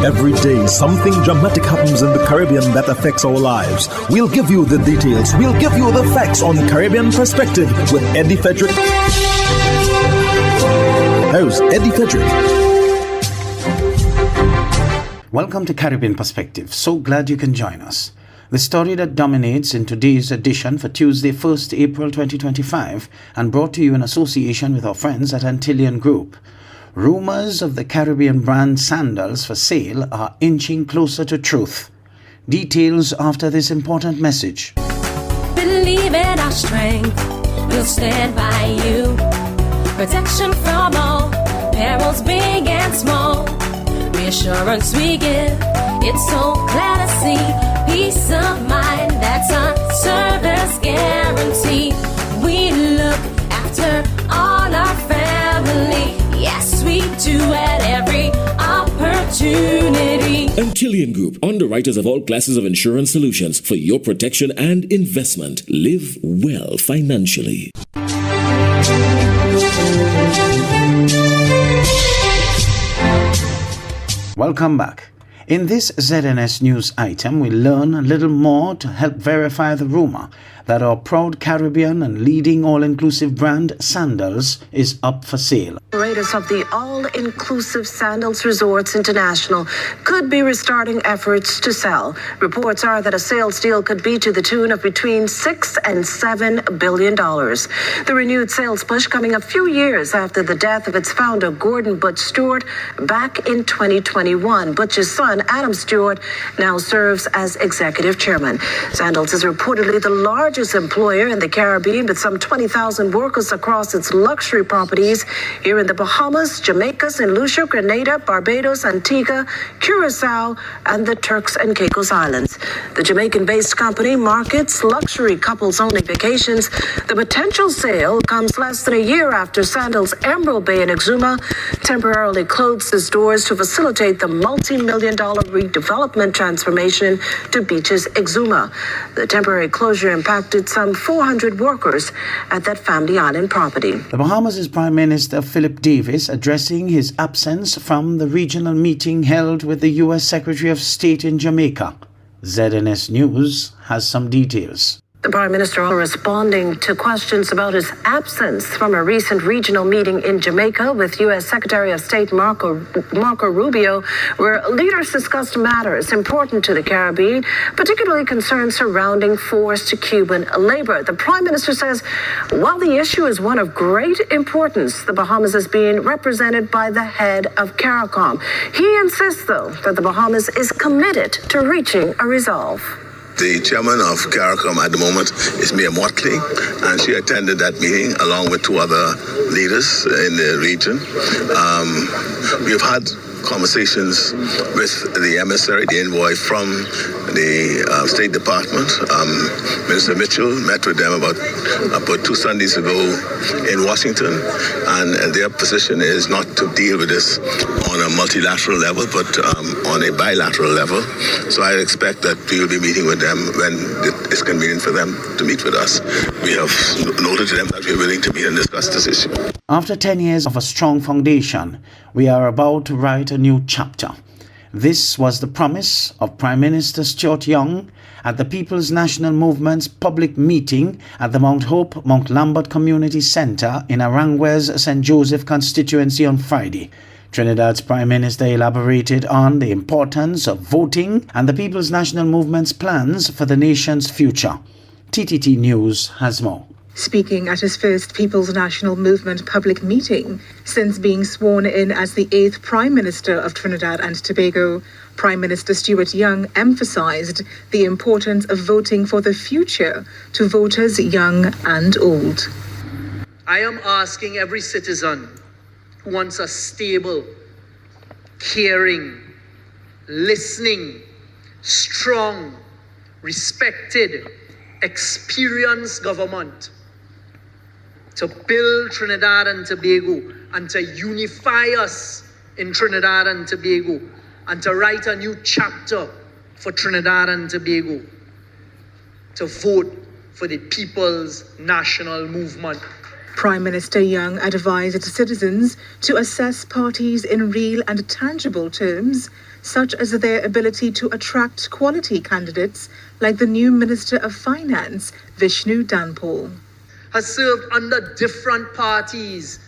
Every day, something dramatic happens in the Caribbean that affects our lives. We'll give you the details. We'll give you the facts on Caribbean Perspective with Eddie Frederick. How's Eddie Frederick? Welcome to Caribbean Perspective. So glad you can join us. The story that dominates in today's edition for Tuesday, 1st April 2025, and brought to you in association with our friends at Antillean Group. Rumors of the Caribbean brand sandals for sale are inching closer to truth. Details after this important message. Believe in our strength, we'll stand by you. Protection from all perils, big and small. Reassurance we give, it's so clear to see. Peace of mind, that's our service guarantee. We look after all our family. Yes, we do at every opportunity. Antillean Group, underwriters of all classes of insurance solutions for your protection and investment. Live well financially. Welcome back. In this ZNS News item, we learn a little more to help verify the rumor that our proud Caribbean and leading all-inclusive brand Sandals is up for sale. Operators of the all-inclusive Sandals Resorts International could be restarting efforts to sell. Reports are that a sales deal could be to the tune of between $6 and $7 billion. The renewed sales push coming a few years after the death of its founder, Gordon Butch Stewart, back in 2021. Butch's son, Adam Stewart, now serves as executive chairman. Sandals is reportedly the largest employer in the Caribbean, with some 20,000 workers across its luxury properties here in the Bahamas, Jamaica, St. Lucia, Grenada, Barbados, Antigua, Curacao, and the Turks and Caicos Islands. The Jamaican-based company markets luxury couples-only vacations. The potential sale comes less than a year after Sandals Emerald Bay in Exuma temporarily closed its doors to facilitate the multi-million-dollar redevelopment transformation to Beaches Exuma. The temporary closure impacted some 400 workers at that family island property. The Bahamas' Prime Minister Philip Davis addressing his absence from the regional meeting held with the U.S. Secretary of State in Jamaica. ZNS News has some details. The Prime Minister responding to questions about his absence from a recent regional meeting in Jamaica with U.S. Secretary of State Marco Rubio, where leaders discussed matters important to the Caribbean, particularly concerns surrounding forced Cuban labor. The Prime Minister says, while the issue is one of great importance, the Bahamas is being represented by the head of CARICOM. He insists, though, that the Bahamas is committed to reaching a resolve. The chairman of CARICOM at the moment is Mayor Motley, and she attended that meeting along with two other leaders in the region. We've had conversations with the emissary, the envoy from the State Department. Minister Mitchell met with them about 2 Sundays ago in Washington, and their position is not to deal with this on a multilateral level, but on a bilateral level. So I expect that we will be meeting with them when it's convenient for them to meet with us. We have noted to them that we're willing to meet and discuss this issue. After 10 years of a strong foundation, we are about to write a new chapter. This was the promise of Prime Minister Stuart Young at the People's National Movement's public meeting at the Mount Hope, Mount Lambert Community Centre in Aranguez, St. Joseph constituency on Friday. Trinidad's Prime Minister elaborated on the importance of voting and the People's National Movement's plans for the nation's future. TTT News has more. Speaking at his first People's National Movement public meeting since being sworn in as the 8th Prime Minister of Trinidad and Tobago, Prime Minister Stuart Young emphasized the importance of voting for the future to voters young and old. I am asking every citizen who wants a stable, caring, listening, strong, respected, experienced government to build Trinidad and Tobago and to unify us in Trinidad and Tobago and to write a new chapter for Trinidad and Tobago, to vote for the People's National Movement. Prime Minister Young advised citizens to assess parties in real and tangible terms, such as their ability to attract quality candidates like the new Minister of Finance, Vishnu Danpal. Has served under different parties,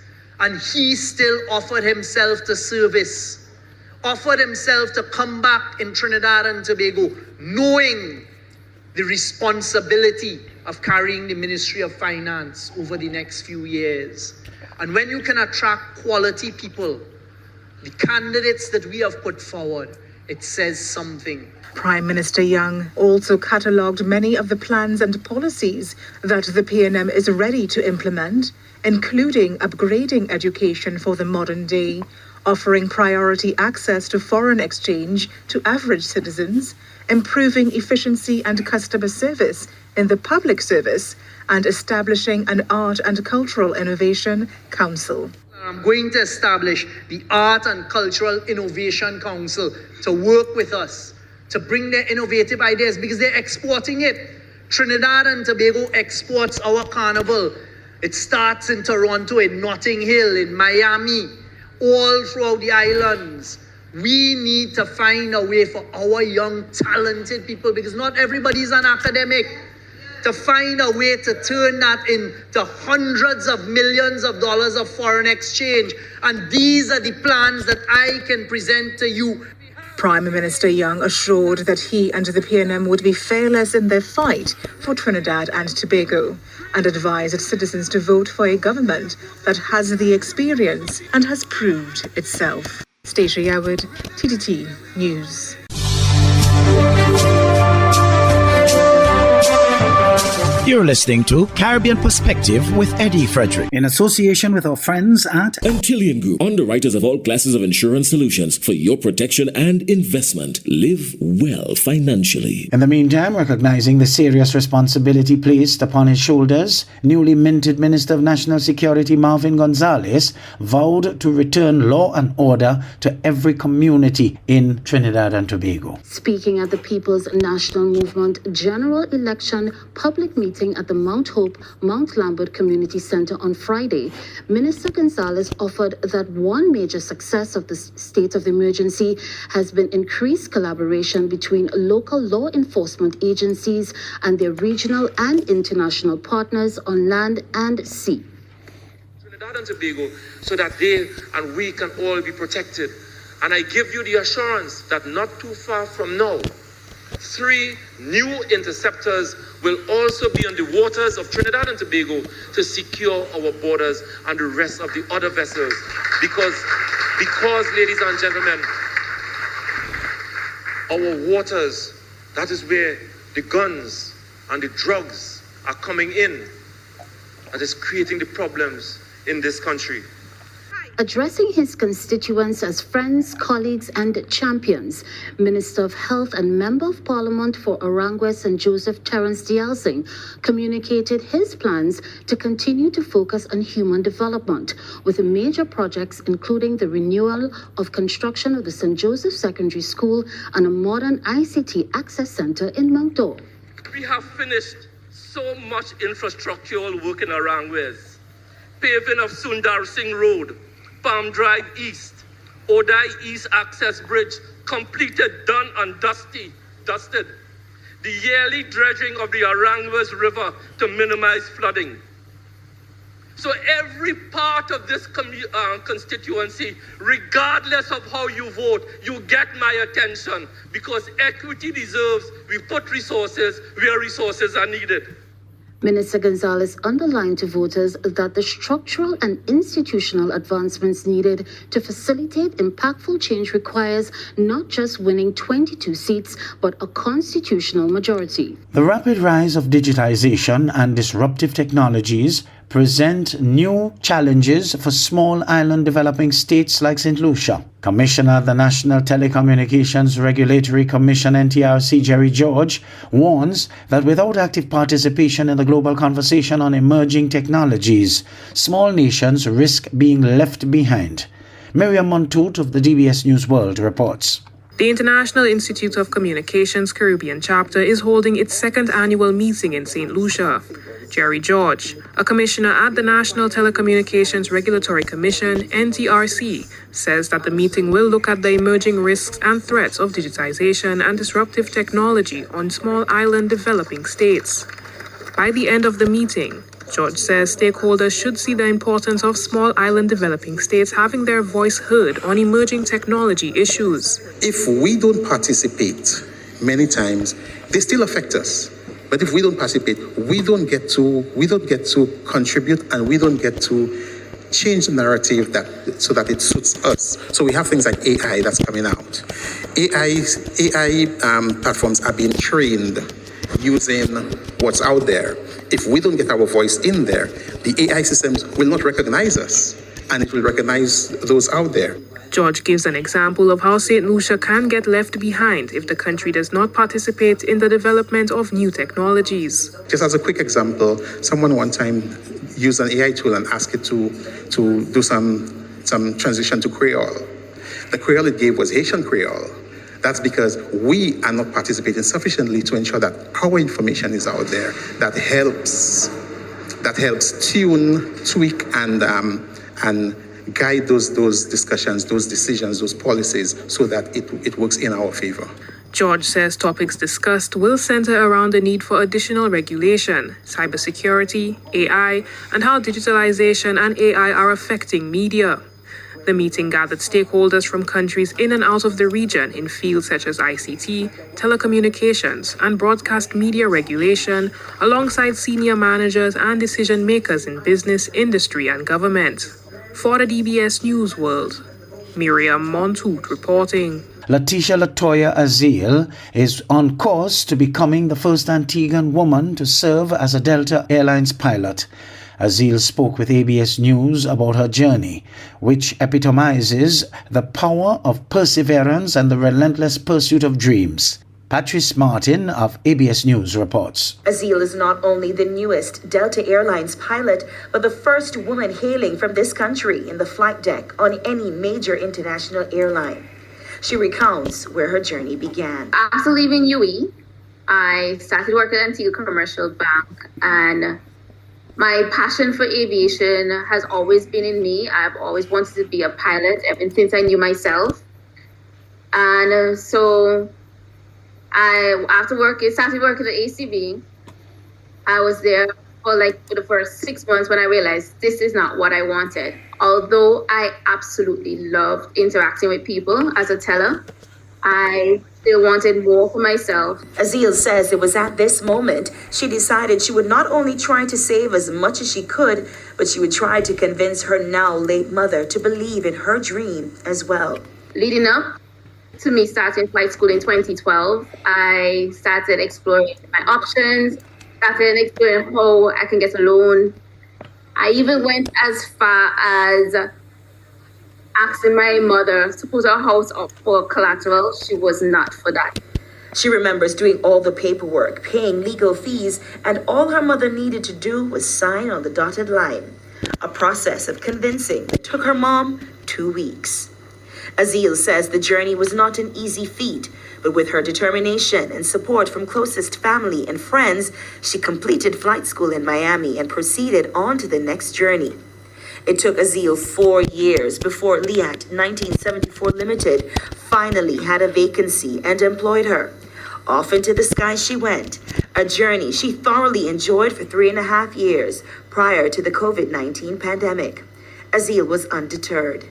and he still offered himself to service, offered himself to come back in Trinidad and Tobago, knowing the responsibility of carrying the Ministry of Finance over the next few years. And when you can attract quality people, the candidates that we have put forward, it says something. Prime Minister Young also catalogued many of the plans and policies that the PNM is ready to implement, including upgrading education for the modern day, offering priority access to foreign exchange to average citizens, improving efficiency and customer service in the public service, and establishing an Art and Cultural Innovation Council. I'm going to establish the Art and Cultural Innovation Council to work with us, to bring their innovative ideas, because they're exporting it. Trinidad and Tobago exports our carnival. It starts in Toronto, in Notting Hill, in Miami, all throughout the islands. We need to find a way for our young, talented people, because not everybody's an academic, to find a way to turn that into hundreds of millions of dollars of foreign exchange. And these are the plans that I can present to you. Prime Minister Young assured that he and the PNM would be fearless in their fight for Trinidad and Tobago, and advised citizens to vote for a government that has the experience and has proved itself. Stacia Yaward, TTT News. You're listening to Caribbean Perspective with Eddie Frederick, in association with our friends at Antillian Group, underwriters of all classes of insurance solutions for your protection and investment. Live well financially. In the meantime, recognizing the serious responsibility placed upon his shoulders, newly minted Minister of National Security Marvin Gonzalez vowed to return law and order to every community in Trinidad and Tobago. Speaking at the People's National Movement General Election public meeting at the Mount Hope, Mount Lambert Community Center on Friday, Minister Gonzalez offered that one major success of the state of emergency has been increased collaboration between local law enforcement agencies and their regional and international partners on land and sea. Trinidad and Tobago, so that they and we can all be protected. And I give you the assurance that not too far from now, 3 new interceptors will also be on the waters of Trinidad and Tobago to secure our borders and the rest of the other vessels. Because, ladies and gentlemen, our waters, that is where the guns and the drugs are coming in, and is creating the problems in this country. Addressing his constituents as friends, colleagues, and champions, Minister of Health and Member of Parliament for Arangwe St. Joseph Terence Dialsing communicated his plans to continue to focus on human development, with major projects including the renewal of construction of the St. Joseph Secondary School and a modern ICT access center in Mount Dore. We have finished so much infrastructural work in Arangwe. Paving of Sundar Singh Road, Palm Drive East, Odai East Access Bridge, completed, done and dusted. The yearly dredging of the Arangwe River to minimize flooding. So every part of this constituency, regardless of how you vote, you get my attention, because equity deserves, we put resources where resources are needed. Minister Gonzalez underlined to voters that the structural and institutional advancements needed to facilitate impactful change requires not just winning 22 seats, but a constitutional majority. The rapid rise of digitization and disruptive technologies present new challenges for small island developing states like St. Lucia. Commissioner of the National Telecommunications Regulatory Commission NTRC Jerry George warns that without active participation in the global conversation on emerging technologies, small nations risk being left behind. Miriam Montoot of the DBS News World reports. The International Institute of Communications Caribbean chapter is holding its second annual meeting in St. Lucia. Jerry George, a commissioner at the National Telecommunications Regulatory Commission, NTRC, says that the meeting will look at the emerging risks and threats of digitization and disruptive technology on small island developing states. By the end of the meeting, George says stakeholders should see the importance of small island developing states having their voice heard on emerging technology issues. If we don't participate, many times they still affect us. But if we don't participate, we don't get to contribute, and we don't get to change the narrative so that it suits us. So we have things like AI that's coming out. AI platforms are being trained using what's out there. If we don't get our voice in there, the AI systems will not recognize us, and it will recognize those out there. George gives an example of how St. Lucia can get left behind if the country does not participate in the development of new technologies. Just as a quick example, someone one time used an AI tool and asked it to do some transition to Creole. The Creole it gave was Haitian Creole. That's because we are not participating sufficiently to ensure that our information is out there that helps tune, tweak, and guide those discussions, those decisions, those policies, so that it works in our favor. George says topics discussed will center around the need for additional regulation, cybersecurity, AI, and how digitalization and AI are affecting media. The meeting gathered stakeholders from countries in and out of the region in fields such as ICT, telecommunications, and broadcast media regulation, alongside senior managers and decision makers in business, industry, and government. For the DBS News World, Miriam Montoute reporting. Letitia Latoya Azil is on course to becoming the first Antiguan woman to serve as a Delta Airlines pilot. Azil spoke with ABS News about her journey, which epitomizes the power of perseverance and the relentless pursuit of dreams. Patrice Martin of ABS News reports. Azil is not only the newest Delta Airlines pilot, but the first woman hailing from this country in the flight deck on any major international airline. She recounts where her journey began. After leaving UE, I started working at Antigua Commercial Bank, and my passion for aviation has always been in me. I've always wanted to be a pilot ever since I knew myself. And so I started working at ACB. I was there for the first 6 months when I realized this is not what I wanted. Although I absolutely loved interacting with people as a teller, I still wanted more for myself. Azil says it was at this moment she decided she would not only try to save as much as she could, but she would try to convince her now late mother to believe in her dream as well. Leading up to me starting flight school in 2012, I started exploring my options, started exploring how I can get a loan. I even went as far as asking my mother to put her house up for collateral. She was not for that. She remembers doing all the paperwork, paying legal fees, and all her mother needed to do was sign on the dotted line. A process of convincing that took her mom 2 weeks. Azil says the journey was not an easy feat, but with her determination and support from closest family and friends, she completed flight school in Miami and proceeded on to the next journey. It took Azil 4 years before Liat 1974 Limited finally had a vacancy and employed her. Off into the sky she went, a journey she thoroughly enjoyed for 3.5 years prior to the COVID-19 pandemic. Azil was undeterred.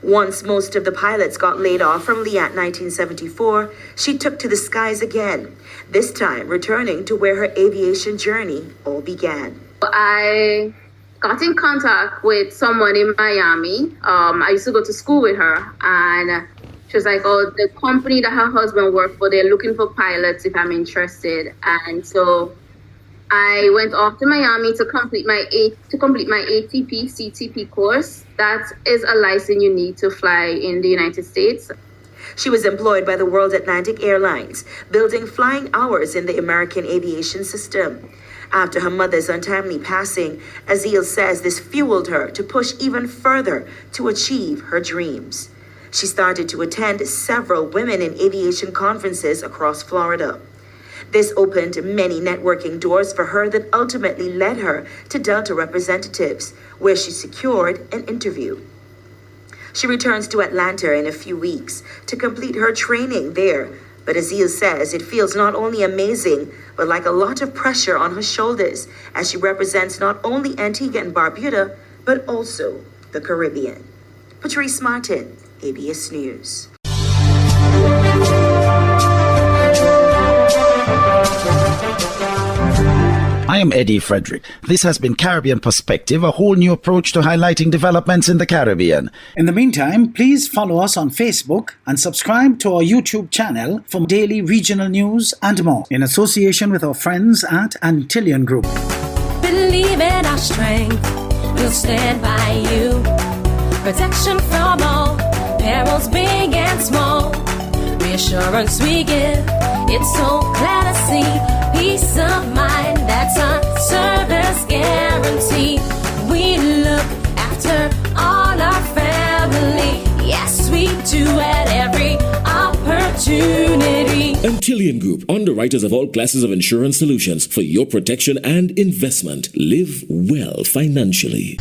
Once most of the pilots got laid off from Liat 1974, she took to the skies again, this time returning to where her aviation journey all began. I got in contact with someone in Miami. I used to go to school with her, and she was like, oh, the company that her husband worked for, they're looking for pilots if I'm interested. And so I went off to Miami to complete my ATP CTP course. That is a license you need to fly in the United States. She was employed by the World Atlantic Airlines, building flying hours in the American aviation system. After her mother's untimely passing, Azil says this fueled her to push even further to achieve her dreams. She started to attend several women in aviation conferences across Florida. This opened many networking doors for her that ultimately led her to Delta Representatives, where she secured an interview. She returns to Atlanta in a few weeks to complete her training there, but Azil says it feels not only amazing, but like a lot of pressure on her shoulders as she represents not only Antigua and Barbuda, but also the Caribbean. Patrice Martin, ABS News. I am Eddie Frederick. This has been Caribbean Perspective, a whole new approach to highlighting developments in the Caribbean. In the meantime, please follow us on Facebook and subscribe to our YouTube channel for daily regional news and more, in association with our friends at Antillian Group. Believe in our strength, we'll stand by you. Protection from all perils, big and small. Reassurance we give, it's so clear to see. Peace of mind, that's our service guarantee. We look after all our family. Yes, we do at every opportunity. Antillian Group, underwriters of all classes of insurance solutions for your protection and investment. Live well financially.